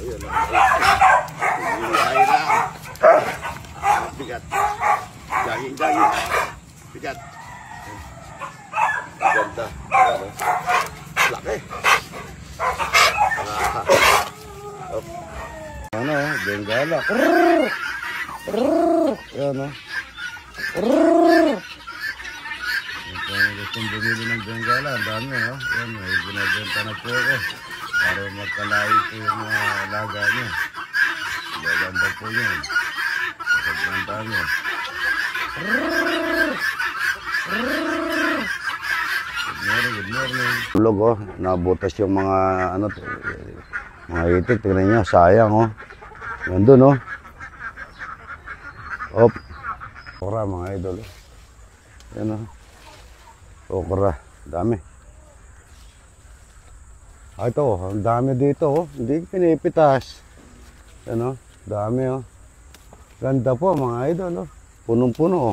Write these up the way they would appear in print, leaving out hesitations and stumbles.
Ayan na. Hinihintay lang. Bigat. Jaging. Bigat. Ganda. Laki. Ano, Bengala. Ayan o. Gustong bumili ng Bengala. Ang dami o. Ayan, may binabenta na po ako. Para magkalayo po yung mga alaga niya. Gaganda po yun. Pagkanta niya. Good morning. Tulog o. Nabutas yung mga ano, mga itik. Tignan nyo. Sayang o. Nandun o. Op. Okra mga idol. Yan o. Okra. Dami. Ito o. Ang dami dito o. Hindi pinipitas. Yan o. Dami o. Ganda po mga idol o. Punong-puno o.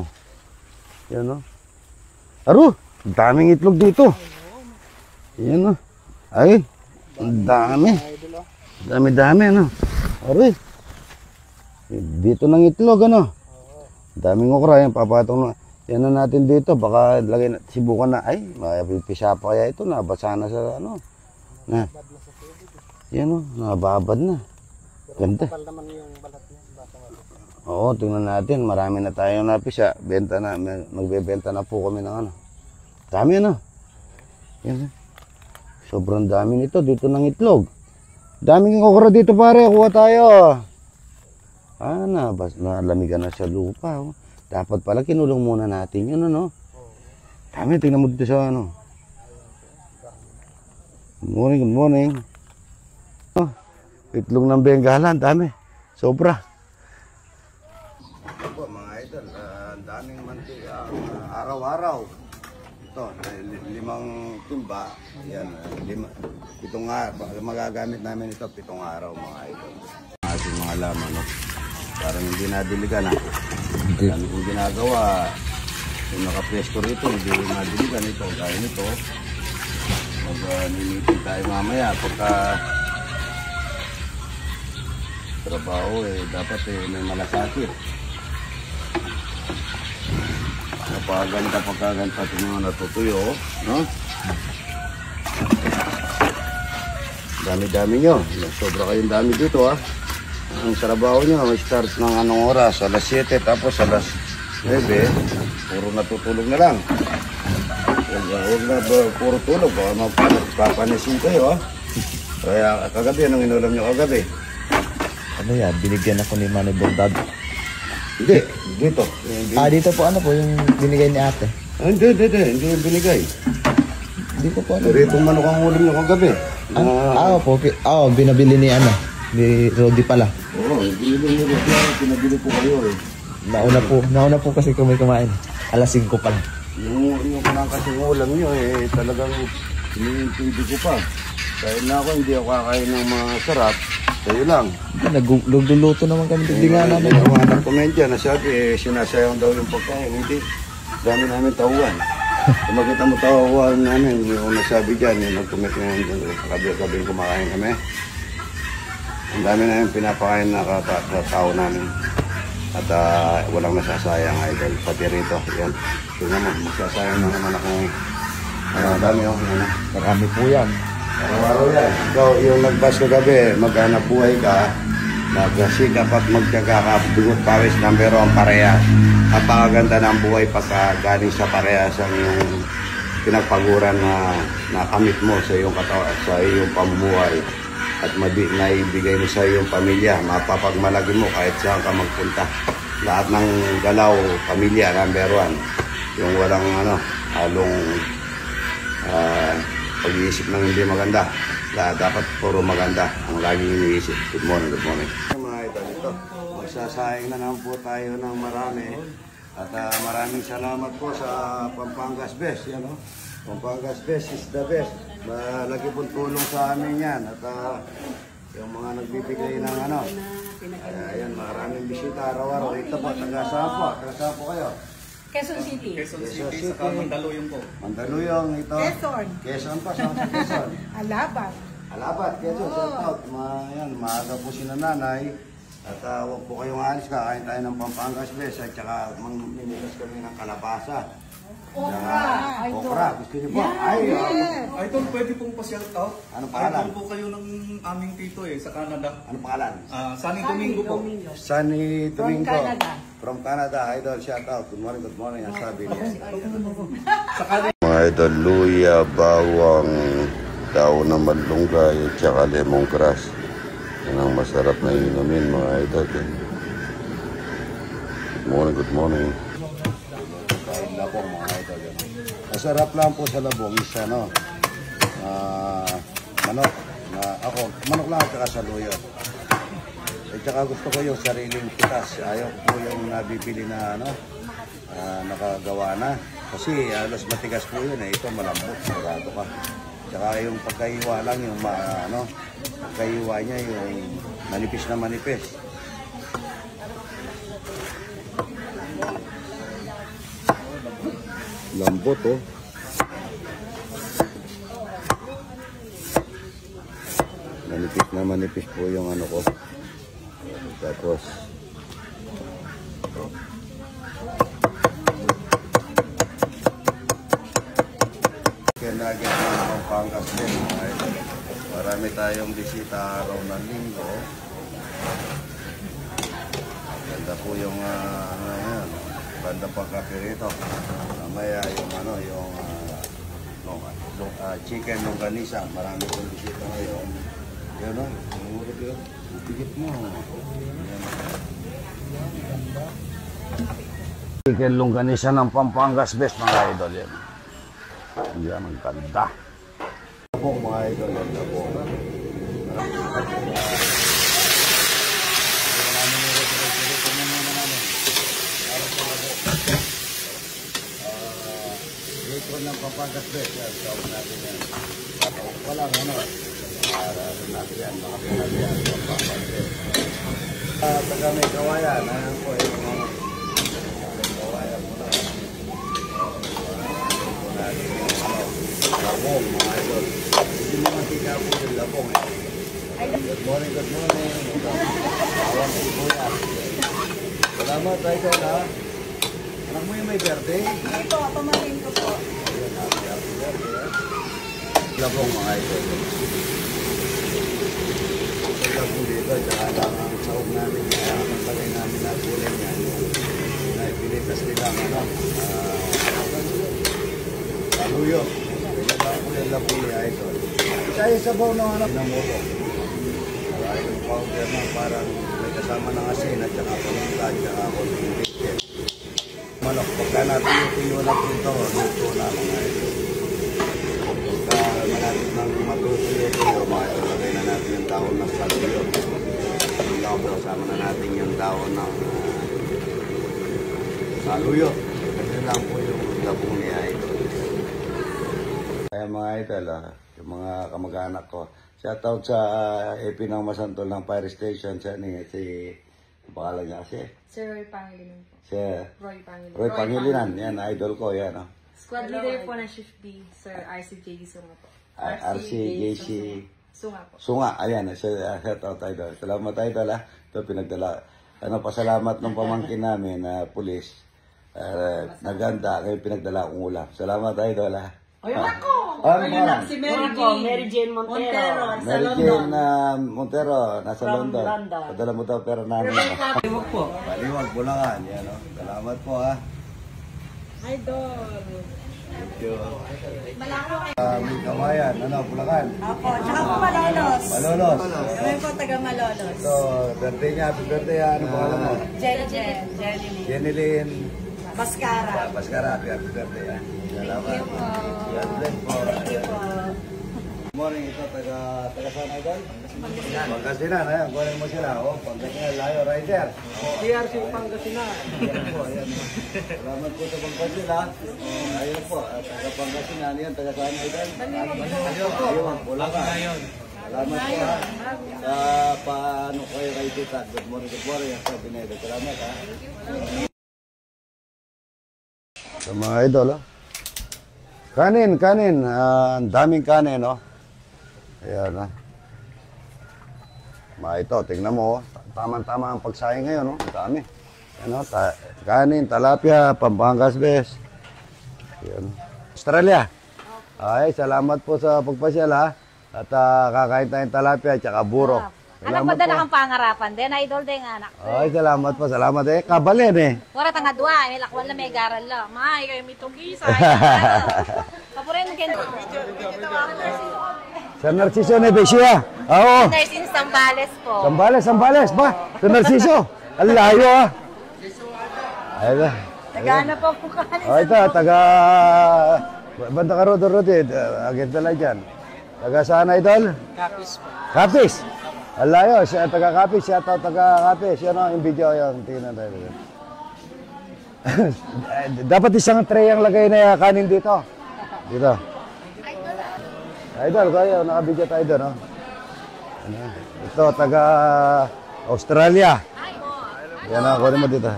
Yan o. Aro! Daming itlog dito. Yan o. Ay. Ang dami. Dami-dami ano. Aro. Dito ng itlog ano. Daming okra yan. Papatong na. Yan na natin dito. Baka lagay na, sibukan na. Ay, mapipisa pa kaya ito. Nabasa na sa ano. Na. Yan o. Nababad na. Ganda. Oo, tingnan natin. Marami na tayong napisa. Benta na. Magbebenta na po kami ng ano. Dami ano. Yan. Sobrang dami nito. Dito ng itlog. Daming okra dito pare. Kuha tayo. Nalamigan na sa lupa. Oh. Dapat pala kinulong muna natin yun, ano? Dami, tingnan mo dito sa ano. Good morning. Oh, itlog ng Bengala, dami. Sobra. Ito po, mga idol, daming mantika araw-araw. Ito, 5 timba. Yan, 7 nga, magagamit namin ito, 7 araw, mga idol. Ating mga laman, no? Parang hindi nadiligan ha. Kami kung ginagawa, yung nakapresko rito, hindi nadiligan ito. Kaya nito, mag-ninitin tayo mamaya. Pagka trabaho dapat may malasakit. Napaganda pagkaganda ito mga natutuyo, no? Dami-dami nyo. Sobra kayong dami dito ha. Ang trabaho nyo, may start ng anong oras, alas 7, tapos alas 9, puro natutulog na lang. Huwag na puro tulog, magpapanisin kayo. Kaya kagabi, anong inulam nyo kagabi? Ano yan, binigyan ako ni Manny Bordado. Hindi, dito. Dito po ano po, yung binigay ni ate. Hindi yung binigay. Dito po ano. Pero itong manok ang ulam nyo kagabi. Binabili ni ni Rodi pala. Oo, binili nyo rin. Pinabili po kayo eh. Nauna po kasi kumain. Alas 5 pa lang. Yung kanang kasing ulam nyo talagang iniintindi ko pa. Dahil na ako, hindi ako kakain ng mga sarap. Kayo lang. Nagluluto naman kami. Hindi nga namin. Yung mga komedya na sabi, sinasayang daw yung pagkain. Hindi. Dami namin tauhan. Kung makita mo tauhan namin, yung nasabi dyan, yung nag-comment na yun, kabi kumakain kami. Ang dami na yung pinapakain na tao namin. At walang nasasayang idol. Pati rito. Yan. Tingnan mo, masasayang na naman ako. Dami o. Marami po yan. Araw-araw yan. Ikaw, yung nagbas kagabi, maghanap buhay ka, magsikap at magtyaga ka, dugot pawis ng pero ang parehas. At pakaganda ng buhay pagka galing sa parehas ang yung pinagpaguran na nakamit mo sa iyong katawan, sa iyong pamumuhay. At naibigay mo sa iyong pamilya, mapapagmalagi mo kahit saan ka magpunta. Lahat ng galaw, pamilya, number 1. Yung walang halong pag-iisip ng hindi maganda. Dapat puro maganda ang laging iniisip. Good morning. Mga idol, ito, magsasayang na naman po tayo ng marami. At maraming salamat po sa Pampangas Best. Yan, Pampangas Best is the best. Malaki pong tulong sa amin yan. At yung mga nagbibigay ng ayan, maraming bisita araw-araw. Ito po, taga-saan po kayo? Quezon City. Quezon City, saka Mandaluyong po. Mandaluyong ito. Quezon. Quezon pa, saan sa Quezon? Alabang. Alabat, kaya shout out. Yan, maaga po si nanay. At huwag po kayong alis, kakain tayo ng Pampangas Bes. At saka minilas kami ng kalabasa. Okra, gusto niyo po? Idol, pwede pong pa-shout out. Ano pangalan? Idol po kayo ng aming tito sa Canada. Ano pangalan? Sunny Domingo po. Sunny Domingo. From Canada. From Canada, idol, shout out. Good morning, ang sabi niya. Saka Mga idol, luya, bawang, daon ng malunggay, at saka lemongrass. Yan ang masarap na inumin, mga idol. Good morning. Kain labong, mga idol. Masarap lang po sa labong, isa, no? Manok. Manok lang at saka sa luya. At saka gusto ko yung sariling pitas. Ayaw ko yung nabibili na nakagawa na. Kasi alas matigas po yun Ito malambot, sigurado ka. Tsaka yung pagkahiwa lang, yung pagkahiwa niya yung manipis na manipis. Lambot Manipis po yung ko. Tapos nugget ng Pampangas din. Marami tayong bisita araw ng linggo. Ganda po yung banda pagkape rito. Mamaya yung chicken longganisa. Marami pong bisita ngayon. Yan o, umurot yun. Pigit mo. Chicken longganisa ng Pampangas Best, mga idol yan. Yan ang ganda. Po mga idol, ganda po. Ito ng Pampangas Best, yan. Gawin natin yan. Walang natin yan, baka pinag yan. Pampangas Best. Taga may kawayan, ayan po yung mga kawayan mo na. Labong, mga idol. Hindi mo matika po yung labong Good morning. Awang si Kuya. Salamat, idol ha. Anak mo yung may birthday? Hindi po, pamahin ko po. Ayun, happy birthday ha. Labong, mga idol. Ito labong dito, tsaka lang ang sahog namin. Kaya ang palay namin na kulay niya. Naipilitas nila Saluyo. Pinagawin ko yung labong ni idol. Kaya sabaw ng namoto. Yung powder na parang may kasama ng asin at saka pamunta at saka konting bacon. Manok, pagka natuyo na po ito, luto na mga idol. Pagka malapit ng matutuyo ito, lagay na natin yung dahon ng saluyo. Kasama na natin yung dahon ng saluyo. Kasi lang po yung labong ni idol. Kaya mga idol, yung mga kamag-anak ko, shoutout sa EP ng Masantol ng Fire Station, si pangalan niya kasi? Sir Roy Pangilinan po. Si Roy Pangilinan, yan, idol ko, yan. Squad leader po ng Shift B, Sir RCJD Sunga po. RCJC Sunga po. Sunga, ayan, shoutout idol. Salamat idol Ito pinagdala, pasalamat ng pamangkin namin na pulis. Naganda, kayo pinagdala akong ulam. Salamat idol Ayun ako! Ayun lang. Si Mary Jane Montero. Mary Jane Montero, nasa From London. London. Padala mo daw pera namin. Iwag po. Baliwag, Bulacan. Yan, Salamat po Idol. Thank you. May kawayan, Bulacan. Opo, tsaka po Malolos. Malolos. Kami po taga Malolos. So, birthday niya, happy birthday Ano pangalan mo? Jenny. Mascara. Baskara, happy birthday Salamat. God bless po. Thank you po. Good morning, ito taga saan idol? Pangasinan, ayan, kunin mo sila. Pangasinan, Layo Rider. TRC Pangasinan. Ayan po, ayan. Salamat po sa Pangasinan. Ayun po, taga Pangasinan, yan, taga saan idol? Ayun, Bulacan. Salamat po sa paano kayo kay Tita. Good morning, sa Binedo. Salamat Sa mga idol, Kanin. Ang daming kanin, Ayan, Ito, tingnan mo, tama-tama ang pagsayang ngayon, no? Ang dami. Ano, kanin, talapia, Pampangas Best. Yan. Australia. Ay, salamat po sa pagpasyal, ha? At kakain tayong talapia at saka buro. Anak mo dala kang pangarapan din, idol din anak. Ay, salamat po, salamat eh. Kabalin eh. Wala tanga dua, may lakwal na may garal la. May kayo may tugisa. Papurin mo kendo. Sa Narciso Nevesia. Oo. Nursing Sambales po. Sambales ba? Sa Narciso. Ang layo ah. Ayun. Nagana pa po kanin. Oh, ito, taga... Banda ka Rodor-Rodid. Agad na lang dyan. Taga saan, idol? Kapis. Kapis? Ang layo. Siya, taga Kapis. Siya taga Kapis. Yan o, yung video yun. Tingnan tayo. Dapat isang tray ang lagay na kanin dito. Dito. Idol, kayo. Nakabidyo tayo doon, no? Ito, taga Australia. Yan o, kunin mo dito.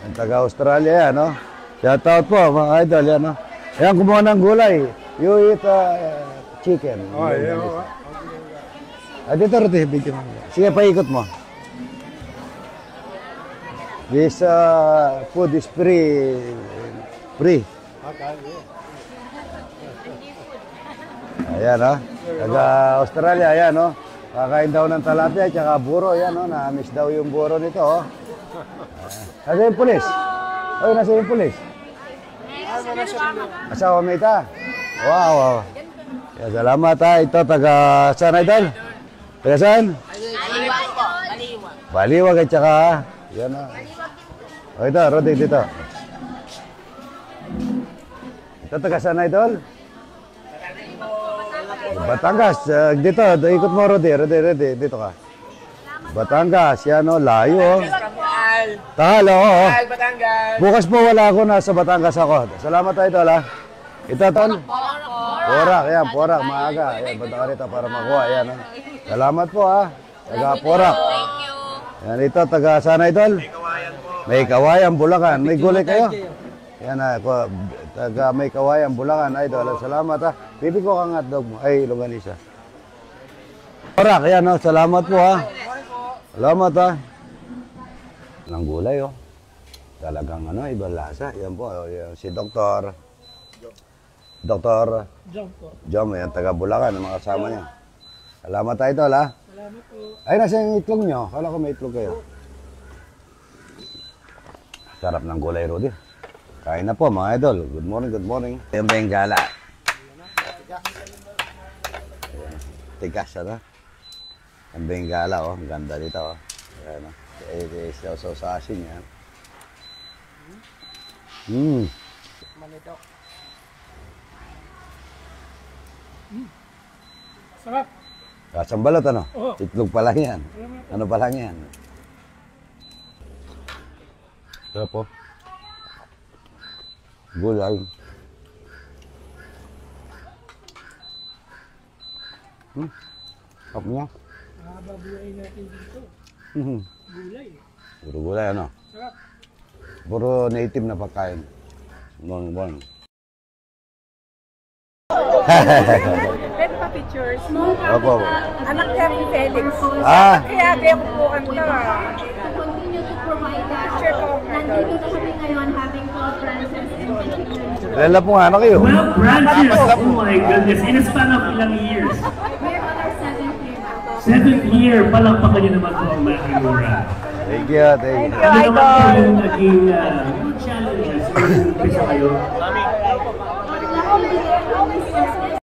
Ang taga Australia yan, no? Shoutout po, mga idol, yan, no? Yan, kumuha ng gulay. You eat chicken. Oh, yeah. Dito, Ruti, video mo. Sige, paikot mo. This food is free. Free. Ayan, no? Taga Australia, ayan, no? Kakain daw ng talapia, tsaka buro, ayan, no? Na-miss daw yung buro nito, oh. Nasa yung pulis? Oy, nasa yung pulis? Asawa mo ita? Wow. Kaya salamat ha. Ito, taga saan idol? Taga saan? Baliwag at saka, yan ha. O ito, Rodi, dito. Ito, taga saan idol? Batangas. Dito, ikot mo Rodi, dito ka. Batangas, yan o, layo o. Tahal, oo. Bukas po wala ako, nasa Batangas ako. Salamat tayo, Tol, ha. Ito, Tol. Porak, yan, Porak, maaga. Yan, banda ka rito para makuha, yan, ha. Salamat po, ha. Taga Porak. Yan, ito, taga sana, Tol. May Kawayan, Bulacan. May gulay kayo? Yan, ha. Taga May Kawayan, Bulacan, idol. Salamat, ha. Pipi ko kang hotdog mo. Ay, Longanisa. Porak, yan, ha. Salamat po, ha. Salamat, ha. Ng gulay, oh. Talagang ano, ibang lasa. Yan po, si Dr. Jom, yan, taga Bulacan, ang mga kasama niya. Salamat tayo, Tol, ha? Salamat po. Ay, nasa yung itlog nyo. Kala ko may itlog kayo. Sarap ng gulay, Rudy. Kain na po, mga idol. Good morning, good morning. Yung Bengala. Tigas, ano? Ang Bengala, oh. Ang ganda dito, oh. Ayan, oh. So sa asin yan. Sarap. Kasambalot ano? Itlog pa lang yan. Ano pa lang yan? Sarap po. Gulay. Sarap niya. Babuhayin natin dito. Gulay. Puro gulay, ano? Sarap. Puro native na pagkain. Bon. Pwede pa pictures? Opo. Anak niya ni Felix. Ah, Kaya kaya ko po ang Continue to provide that. Nandito na kami ngayon having conferences and pictures. kilala po nga na kayo. Well, branches. Oh my goodness. In a span of ilang years. We're on our 7th year now. 7th year. Palakpakan niyo naman po ang Makimura. Thank you. Ano naman po yung naging challenges kung umpisa kayo?